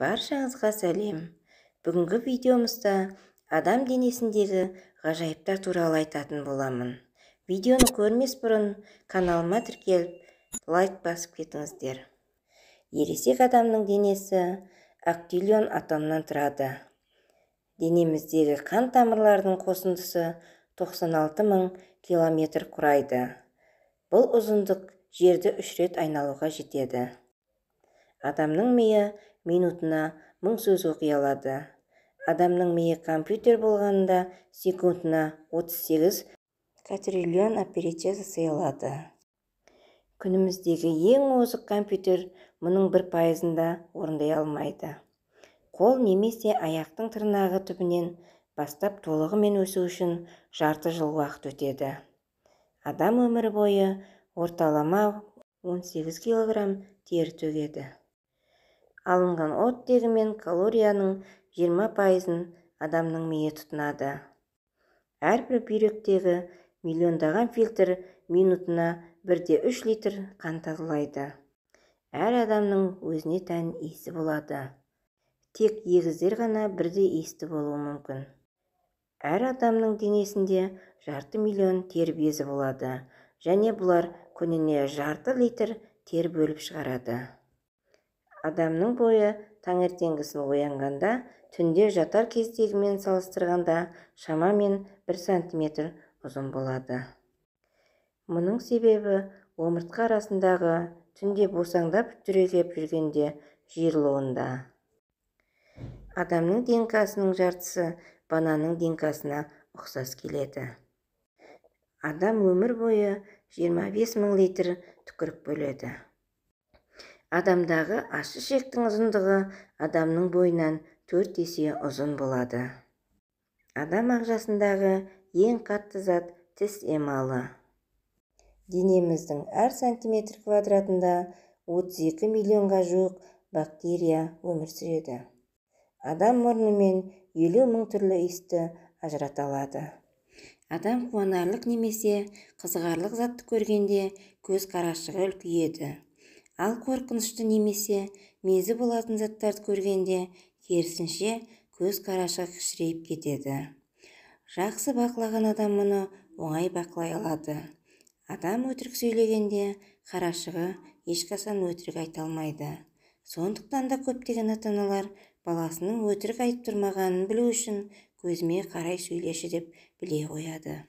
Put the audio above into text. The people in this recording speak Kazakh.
Баршаңызға сәлем. Бүгінгі видеомызда адам денесіндегі ғажайыптар туралы айтатын боламын. Видеоны көрмес бұрын каналыма тіркеліп, лайк басып кетіңіздер. Ересек адамның денесі актиллион атомнан тұрады. Денеміздегі қан тамырларының қосындысы 96.000 километр құрайды. Бұл ұзындық жерді 3 рет айналуға жетеді. Адамның миы минутына 1000 сөз оқи алады. Адамның миы компьютер болғанында секундына 38 квадриллион операция жасай алады. Күніміздегі ең озық компьютер мұның 1%-ында орындай алмайды. Қол немесе аяқтың тырнағы түбінен бастап толығымен өсу үшін жарты жыл уақыт өтеді. Адам өмірі бойы орталама 18 кг тері төгеді. Алынған оттегі мен калорияның 20%-ын адамның миы тұтынады. Әрбір бүйректегі миллиондаған фильтр минутына 1,3 литр қан тазалайды. Әр адамның өзіне тән иісі болады. Тек егіздер ғана бірдей иісті болуы мүмкін. Әр адамның денесінде 500,000 тер безі болады, және бұлар күніне 0,5 литр тер бөліп шығарады. Адамның бойы таңертеңгісін оянғанда түнде жатар кездегімен салыстырғанда шамамен 1 см ұзын болады. Мұның себебі омыртқа арасындағы түнде босаңдап түрегеп жүргенде жиырылуында. Адамның денкасының жартысы бананның денкасына ұқсас келеді. Адам өмір бойы 25.000 литр түкірік бөледі. Адамдағы ащы ішектің ұзындығы адамның бойынан 4 есе ұзын болады. Адам ағзасындағы ең қатты зат тіс эмалы. Денеміздің әр сантиметр квадратында 32 миллионға жуық бактерия өмір сүреді. Адам мұрнымен 50.000 түрлі иісті ажырата алады. Адам қуанарлық немесе қызығарлық затты көргенде көз қарашығы үлкейеді. Ал қорқынышты немесе мезі болатын заттарды көргенде керісінше көз қарашығы кішірейіп кетеді. Жақсы бақылаған адам мұны оңай бақылай алады. Адам өтірік сөйлегенде қарашығы ешқашан өтірік айта алмайды. Сондықтан да көптеген ата-аналар баласының өтірік айтып тұрмағанын білу үшін көзіме қарай сөйлеші деп біле қояды.